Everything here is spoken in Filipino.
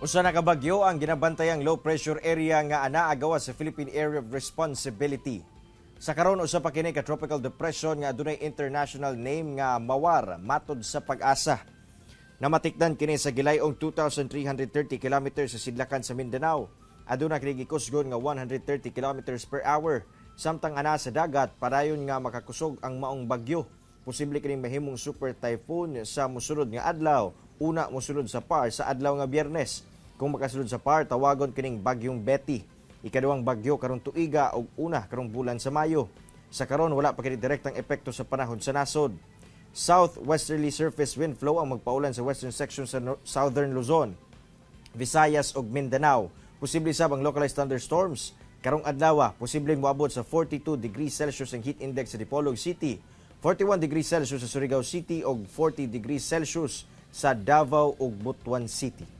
Usa na ka bagyo ang ginabantayang low pressure area nga anaa gawas sa Philippine Area of Responsibility. Sa karon usa pa kini ka tropical depression nga adunay international name nga Mawar matud sa Pag-asa. Namatikdan kini sa gilayong 2,330 km sa sidlakan sa Mindanao. Aduna kini gikusgon nga 130 km per hour. Samtang ana sa dagat padayon nga makakusog ang maong bagyo. Posible kining mahimong super typhoon sa mosunod nga adlaw. Una mosunod sa PAR sa adlaw nga Biyernes. Kung makasulod sa PAR, tawagon kining bagyong Betty. Ikaduhang bagyo karong tuiga o una karong bulan sa Mayo. Sa karon wala pa kini direktang epekto sa panahon sa nasod. Southwesterly surface wind flow ang magpaulan sa western section sa southern Luzon, Visayas ug Mindanao. Posible sabang localized thunderstorms. Karong adlaw, posibleng moabot sa 42 degrees Celsius ang heat index sa Dipolog City, 41 degrees Celsius sa Surigao City ug 40 degrees Celsius sa Davao ug Butuan City.